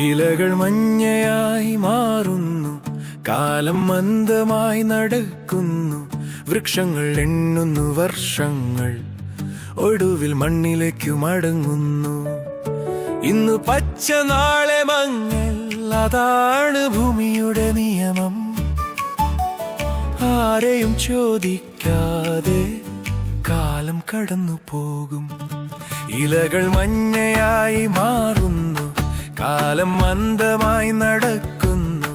ഇലകൾ മഞ്ഞയായി മാറുന്നു, കാലം മന്ദമായി നടക്കുന്നു. വൃക്ഷങ്ങൾ എണ്ണുന്നു വർഷങ്ങൾ, ഒടുവിൽ മണ്ണിലേക്കു മടങ്ങുന്നു. ഇന്ന് പച്ച നാളെ മങ്ങൽ, അതാണ് ഭൂമിയുടെ നിയമം. ആരെയും ചോദിക്കാതെ കാലം കടന്നു പോകും. ഇലകൾ മഞ്ഞയായി മാറുന്നു, കാലം മന്ദമായി നടക്കുന്നു.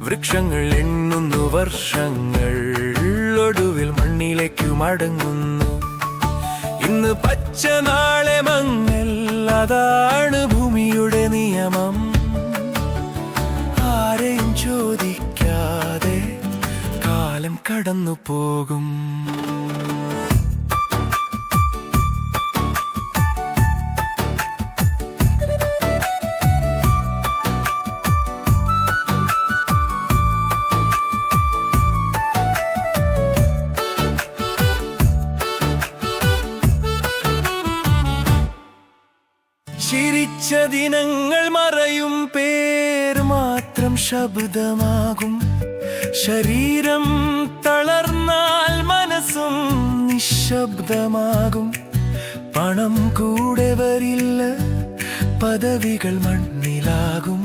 വൃക്ഷങ്ങൾ എണ്ണുന്നു വർഷങ്ങൾ, ഒടുവിൽ മണ്ണിലേക്കു മടങ്ങുന്നു. ഇന്ന് പച്ച നാളെ മങ്ങൽ, അതാണ് ഭൂമിയുടെ നിയമം. ആരെയും ചോദിക്കാതെ കാലം കടന്നു പോകും. ചിരിച്ച ദിനങ്ങൾ മറയും, പേർ മാത്രം ശബ്ദമാകും. ശരീരം തളർന്നാൽ മനസ്സും നിശബ്ദമാകും. പണം കൂടെ വരില്ല, പദവികൾ മണ്ണിലാകും.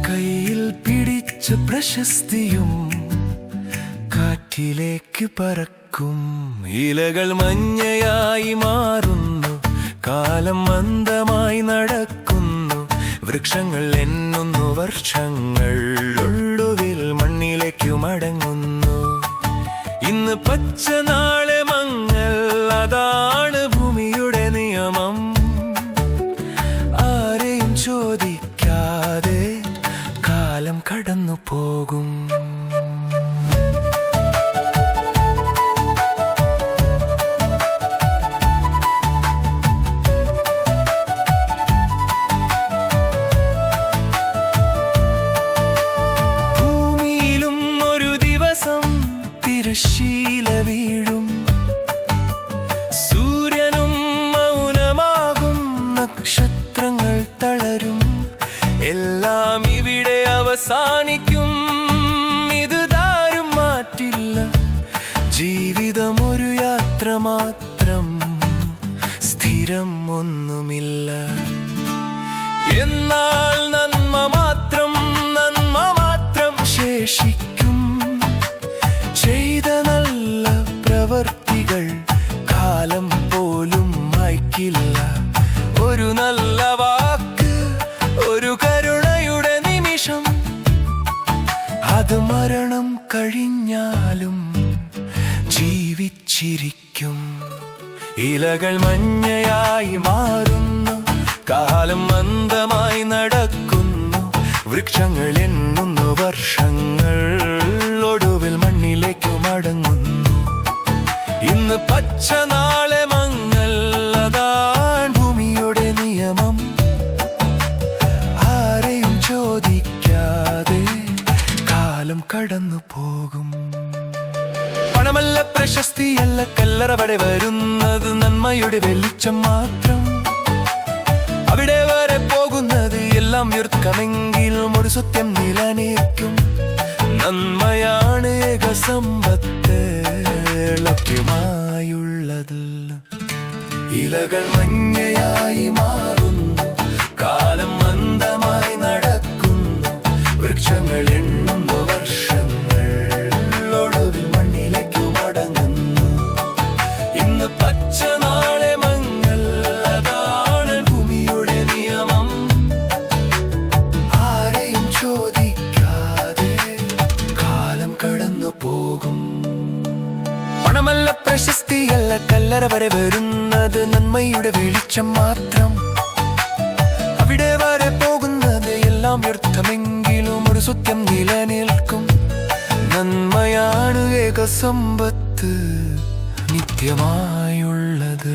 കയ്യിൽ പിടിച്ച പ്രശസ്തിയും കാറ്റിലേക്ക് പറക്കും. ഇലകൾ മഞ്ഞയായി മാറുന്നു, കാലം മന്ദമായി നടക്കുന്നു. വൃക്ഷങ്ങൾ എണ്ണുന്നു വർഷങ്ങൾ, ഒടുവിൽ മണ്ണിലേക്കു മടങ്ങുന്നു. ഇന്ന് പച്ച നാളെ മങ്ങൽ, അതാണ് ഭൂമിയുടെ നിയമം. ആരെയും ചോദിക്കാതെ കാലം കടന്നു പോകും. തിരശ്ശീല വീഴും, സൂര്യനും മൗനമാകും. നക്ഷത്രങ്ങൾ തളരും, എല്ലാം ഇവിടെ അവസാനിക്കും. ഇത് ആരും മാറ്റില്ല, ജീവിതം ഒരു യാത്ര മാത്രം, സ്ഥിരം ഒന്നുമില്ല. എന്നാൽ നന്മ മാത്രം ശേഷിക്കും. ചെയ്ത നല്ല പ്രവർത്തികൾ കാലം പോലും മായ്ക്കില്ല. ഒരു നല്ല വാക്ക്, ഒരു കരുണയുടെ നിമിഷം, അത് മരണം കഴിഞ്ഞാലും ജീവിച്ചിരിക്കും. ഇലകൾ മഞ്ഞയായി മാറുന്നു, കാലം മന്ദമായി നടക്കുന്നു. വൃക്ഷങ്ങൾ എണ്ണുന്നു വർഷങ്ങൾ, ഒടുവിൽ മണ്ണിലേക്കു മടങ്ങുന്നു. ഇന്ന് പച്ച നാളെ മങ്ങൽ, അതാണ് ഭൂമിയുടെ നിയമം. ആരെയും ചോദിക്കാതെ കാലം കടന്നു പോകും. പണമല്ല, പ്രശസ്തിയല്ല, കല്ലറ വരെ വരുന്നത് നന്മയുടെ വെളിച്ചം മാത്രം. അവിടെ വരെ പോകുന്നത് എല്ലാം വ്യർത്ഥമെങ്കിലും ഒരു സത്യം നിലനിൽക്കും. നന്മയാണ് ഏക സമ്പത്ത്, ലഭ്യമായുള്ളത്. ഇലകൾ മഞ്ഞയായി മാറുന്നു, കാലം മന്ദമായി നടക്കുന്നു. വൃക്ഷങ്ങൾ എണ്ണുന്നു വർഷങ്ങൾ, ഒടുവിൽ മണ്ണിലേക്കു മടങ്ങുന്നു. ഇന്ന് പച്ച നാളെ മങ്ങൽ, അതാണ് ഭൂമിയുടെ നിയമം. ആരെയും ചോദിക്കാതെ കാലം കടന്നു പോകും. പണമല്ല, പ്രശസ്തിയല്ല, കല്ലറ വരെ വരുന്നത് നന്മയുടെ വെളിച്ചം മാത്രം. അവിടെ വരെ പോകുന്നത് എല്ലാം വ്യർത്ഥമെങ്കിലും ഒരു സത്യം നിലനിൽക്കും. നന്മയാണ് ഏക സമ്പത്ത്, നിത്യമായുള്ളത്.